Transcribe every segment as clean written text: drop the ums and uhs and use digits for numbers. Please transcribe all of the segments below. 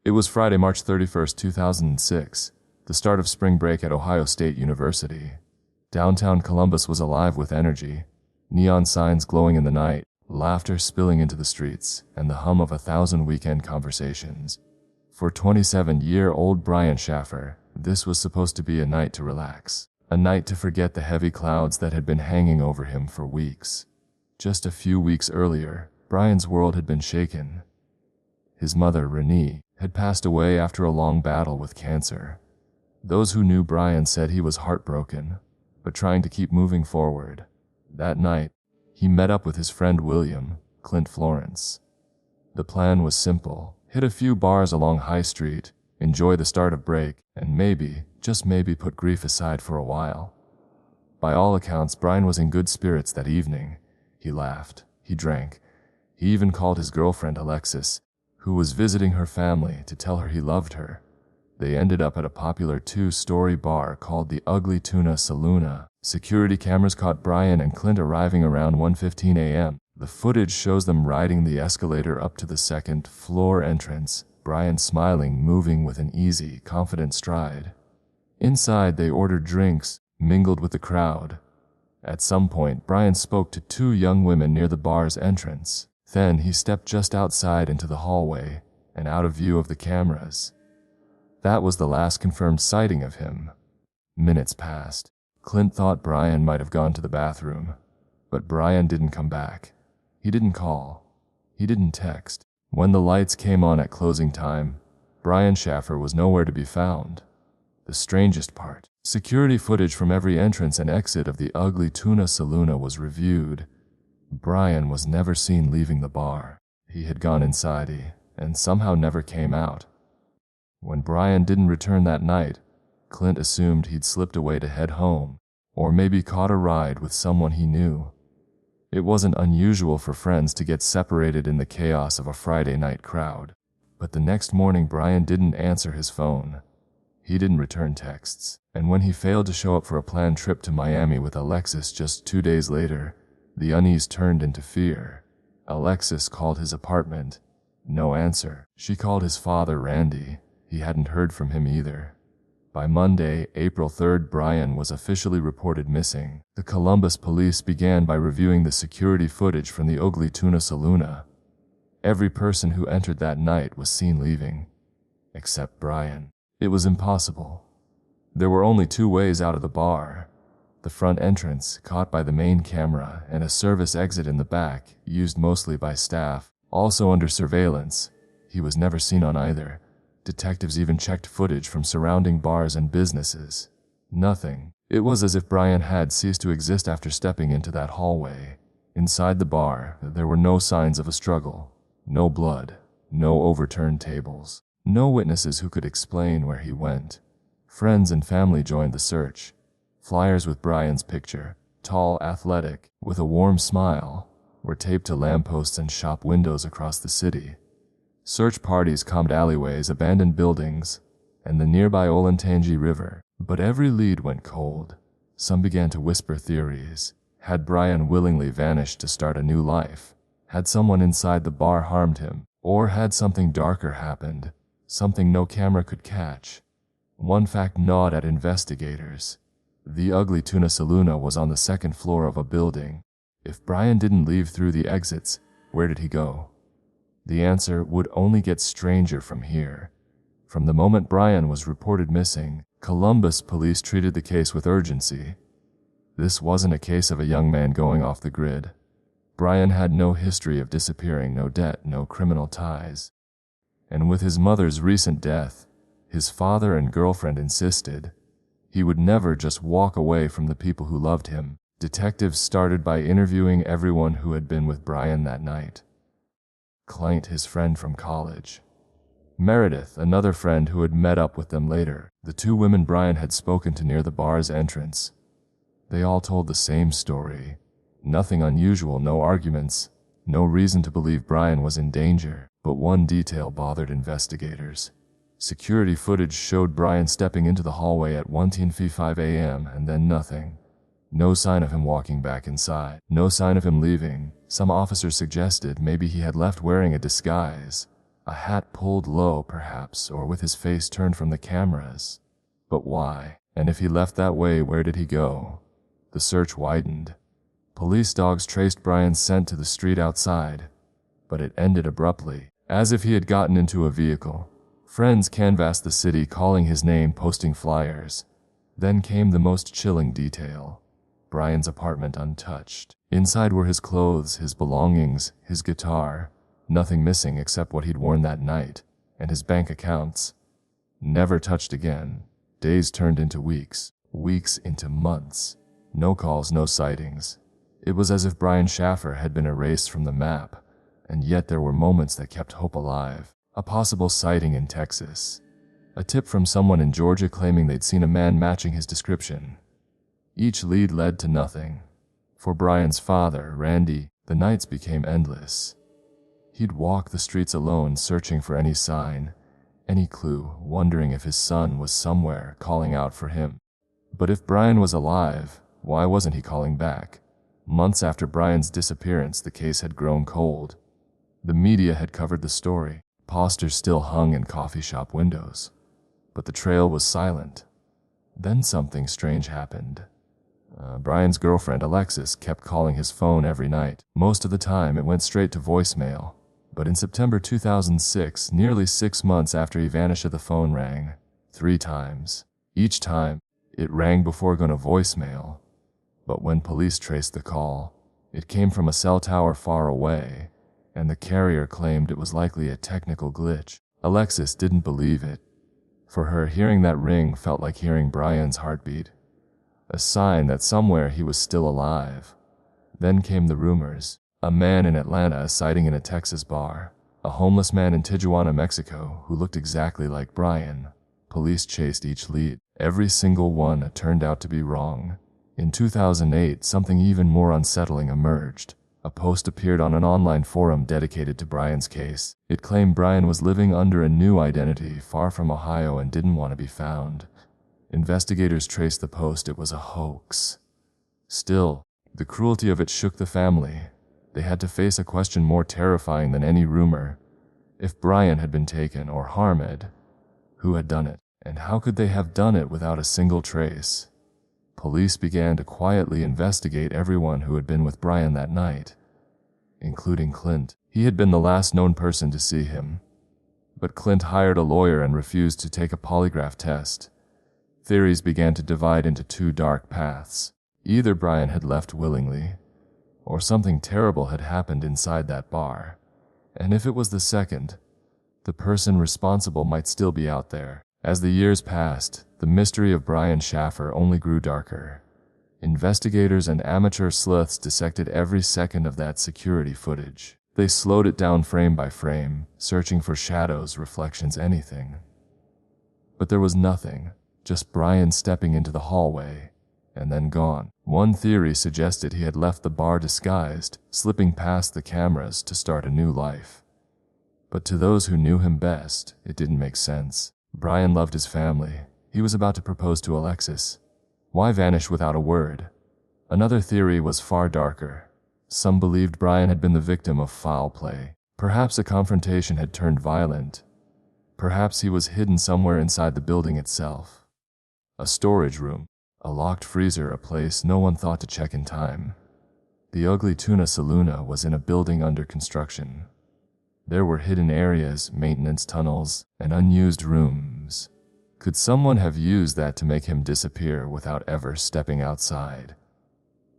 It was Friday, March 31st, 2006, the start of spring break at Ohio State University. Downtown Columbus was alive with energy, neon signs glowing in the night, laughter spilling into the streets, and the hum of 1,000 weekend conversations. For 27-year-old Brian Shaffer, this was supposed to be a night to relax, a night to forget the heavy clouds that had been hanging over him for weeks. Just a few weeks earlier, Brian's world had been shaken. His mother, Renee, had passed away after a long battle with cancer. Those who knew Brian said he was heartbroken, but trying to keep moving forward. That night, he met up with his friend William, Clint Florence. The plan was simple: hit a few bars along High Street, enjoy the start of break, and maybe, just maybe, put grief aside for a while. By all accounts, Brian was in good spirits that evening. He laughed, he drank, he even called his girlfriend Alexis, who was visiting her family, to tell her he loved her. They ended up at a popular 2-story bar called the Ugly Tuna Saloon. Security cameras caught Brian and Clint arriving around 1:15 a.m. The footage shows them riding the escalator up to the second-floor entrance, Brian smiling, moving with an easy, confident stride. Inside, they ordered drinks, mingled with the crowd. At some point, Brian spoke to 2 young women near the bar's entrance. Then he stepped just outside into the hallway and out of view of the cameras. That was the last confirmed sighting of him. Minutes passed. Clint thought Brian might have gone to the bathroom, but Brian didn't come back. He didn't call. He didn't text. When the lights came on at closing time, Brian Shaffer was nowhere to be found. The strangest part: security footage from every entrance and exit of the Ugly Tuna Saloon was reviewed. Brian was never seen leaving the bar. He had gone inside and somehow never came out. When Brian didn't return that night, Clint assumed he'd slipped away to head home, or maybe caught a ride with someone he knew. It wasn't unusual for friends to get separated in the chaos of a Friday night crowd. But the next morning, Brian didn't answer his phone. He didn't return texts, and when he failed to show up for a planned trip to Miami with Alexis just 2 days later, the unease turned into fear. Alexis called his apartment. No answer. She called his father, Randy. He hadn't heard from him either. By Monday, April 3rd, Brian was officially reported missing. The Columbus police began by reviewing the security footage from the Ugly Tuna Saloon. Every person who entered that night was seen leaving, except Brian. It was impossible. There were only 2 ways out of the bar: the front entrance, caught by the main camera, and a service exit in the back, used mostly by staff, also under surveillance. He was never seen on either. Detectives even checked footage from surrounding bars and businesses. Nothing. It was as if Brian had ceased to exist after stepping into that hallway. Inside the bar, there were no signs of a struggle. No blood. No overturned tables. No witnesses who could explain where he went. Friends and family joined the search. Flyers with Brian's picture, tall, athletic, with a warm smile, were taped to lampposts and shop windows across the city. Search parties combed alleyways, abandoned buildings, and the nearby Olentangy River, but every lead went cold. Some began to whisper theories. Had Brian willingly vanished to start a new life? Had someone inside the bar harmed him? Or had something darker happened? Something no camera could catch? One fact gnawed at investigators. The Ugly Tuna Saloon was on the 2nd floor of a building. If Brian didn't leave through the exits, where did he go? The answer would only get stranger from here. From the moment Brian was reported missing, Columbus police treated the case with urgency. This wasn't a case of a young man going off the grid. Brian had no history of disappearing, no debt, no criminal ties. And with his mother's recent death, his father and girlfriend insisted he would never just walk away from the people who loved him. Detectives started by interviewing everyone who had been with Brian that night. Clint, his friend from college. Meredith, another friend who had met up with them later. The 2 women Brian had spoken to near the bar's entrance. They all told the same story. Nothing unusual, no arguments, no reason to believe Brian was in danger. But one detail bothered investigators. Security footage showed Brian stepping into the hallway at 1:55 a.m. and then nothing. No sign of him walking back inside. No sign of him leaving. Some officers suggested maybe he had left wearing a disguise. A hat pulled low, perhaps, or with his face turned from the cameras. But why? And if he left that way, where did he go? The search widened. Police dogs traced Brian's scent to the street outside, but it ended abruptly, as if he had gotten into a vehicle. Friends canvassed the city, calling his name, posting flyers. Then came the most chilling detail. Brian's apartment untouched. Inside were his clothes, his belongings, his guitar. Nothing missing except what he'd worn that night, and his bank accounts. Never touched again. Days turned into weeks, weeks into months. No calls, no sightings. It was as if Brian Shaffer had been erased from the map, and yet there were moments that kept hope alive. A possible sighting in Texas. A tip from someone in Georgia claiming they'd seen a man matching his description. Each lead led to nothing. For Brian's father, Randy, the nights became endless. He'd walk the streets alone, searching for any sign, any clue, wondering if his son was somewhere calling out for him. But if Brian was alive, why wasn't he calling back? Months after Brian's disappearance, the case had grown cold. The media had covered the story. Posters still hung in coffee shop windows. But the trail was silent. Then something strange happened. Brian's girlfriend, Alexis, kept calling his phone every night. Most of the time, it went straight to voicemail. But in September 2006, nearly 6 months after he vanished, the phone rang. 3 times. Each time, it rang before going to voicemail. But when police traced the call, it came from a cell tower far away, and the carrier claimed it was likely a technical glitch. Alexis didn't believe it. For her, hearing that ring felt like hearing Brian's heartbeat, a sign that somewhere he was still alive. Then came the rumors. A man in Atlanta, a sighting in a Texas bar, a homeless man in Tijuana, Mexico, who looked exactly like Brian. Police chased each lead. Every single one turned out to be wrong. In 2008, something even more unsettling emerged. A post appeared on an online forum dedicated to Brian's case. It claimed Brian was living under a new identity far from Ohio and didn't want to be found. Investigators traced the post. It was a hoax. Still, the cruelty of it shook the family. They had to face a question more terrifying than any rumor. If Brian had been taken or harmed, who had done it? And how could they have done it without a single trace? Police began to quietly investigate everyone who had been with Brian that night, including Clint. He had been the last known person to see him. But Clint hired a lawyer and refused to take a polygraph test. Theories began to divide into 2 dark paths. Either Brian had left willingly, or something terrible had happened inside that bar. And if it was the second, the person responsible might still be out there. As the years passed, the mystery of Brian Shaffer only grew darker. Investigators and amateur sleuths dissected every second of that security footage. They slowed it down frame by frame, searching for shadows, reflections, anything. But there was nothing, just Brian stepping into the hallway, and then gone. One theory suggested he had left the bar disguised, slipping past the cameras to start a new life. But to those who knew him best, it didn't make sense. Brian loved his family. He was about to propose to Alexis. Why vanish without a word? Another theory was far darker. Some believed Brian had been the victim of foul play. Perhaps a confrontation had turned violent. Perhaps he was hidden somewhere inside the building itself. A storage room, a locked freezer, a place no one thought to check in time. The ugly Tuna Saloon was in a building under construction. There were hidden areas, maintenance tunnels, and unused rooms. Could someone have used that to make him disappear without ever stepping outside?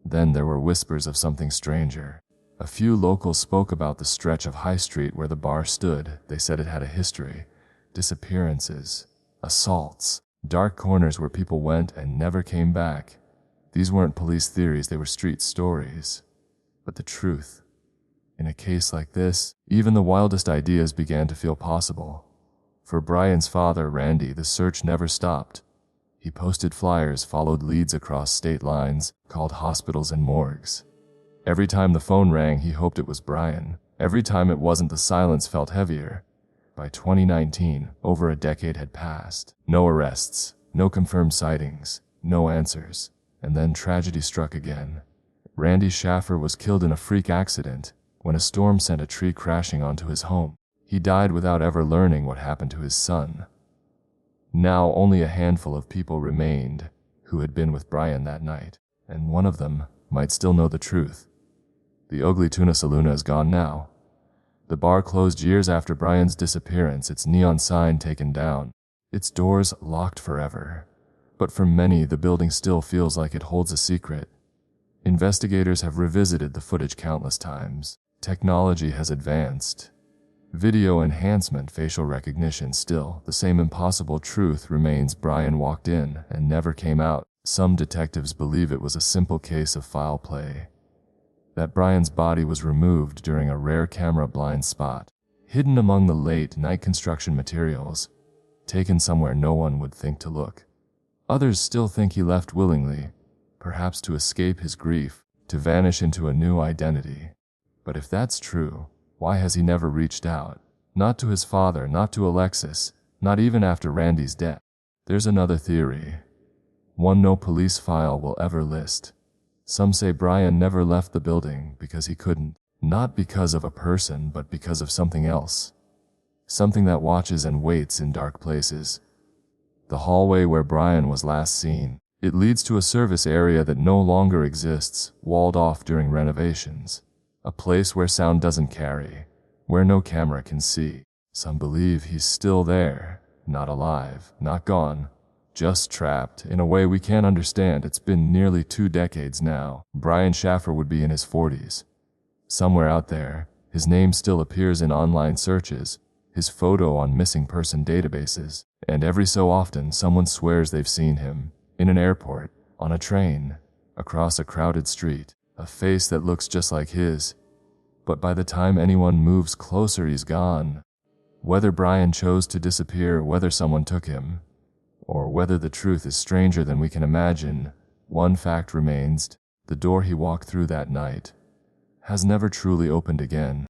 Then there were whispers of something stranger. A few locals spoke about the stretch of High Street where the bar stood. They said it had a history. Disappearances, assaults, dark corners where people went and never came back. These weren't police theories, they were street stories. But the truth. In a case like this, even the wildest ideas began to feel possible. For Brian's father, Randy, the search never stopped. He posted flyers, followed leads across state lines, called hospitals and morgues. Every time the phone rang, he hoped it was Brian. Every time it wasn't, the silence felt heavier. By 2019, over a decade had passed. No arrests, no confirmed sightings, no answers. And then tragedy struck again. Randy Shaffer was killed in a freak accident when a storm sent a tree crashing onto his home. He died without ever learning what happened to his son. Now only a handful of people remained who had been with Brian that night, and one of them might still know the truth. The ugly tuna saloon is gone now. The bar closed years after Brian's disappearance, its neon sign taken down, its doors locked forever. But for many, the building still feels like it holds a secret. Investigators have revisited the footage countless times. Technology has advanced. Video enhancement, facial recognition, still, the same impossible truth remains. Brian walked in and never came out. Some detectives believe it was a simple case of foul play. That Brian's body was removed during a rare camera blind spot, hidden among the late-night construction materials, taken somewhere no one would think to look. Others still think he left willingly, perhaps to escape his grief, to vanish into a new identity. But if that's true, why has he never reached out? Not to his father, not to Alexis, not even after Randy's death. There's another theory, one no police file will ever list. Some say Brian never left the building because he couldn't, not because of a person, but because of something else. Something that watches and waits in dark places. The hallway where Brian was last seen, it leads to a service area that no longer exists, walled off during renovations. A place where sound doesn't carry, where no camera can see. Some believe he's still there, not alive, not gone, just trapped in a way we can't understand. It's been nearly 2 decades now. Brian Shaffer would be in his 40s. Somewhere out there, his name still appears in online searches, his photo on missing person databases, and every so often someone swears they've seen him, in an airport, on a train, across a crowded street, a face that looks just like his. But by the time anyone moves closer, he's gone. Whether Brian chose to disappear, whether someone took him, or whether the truth is stranger than we can imagine, one fact remains: the door he walked through that night has never truly opened again.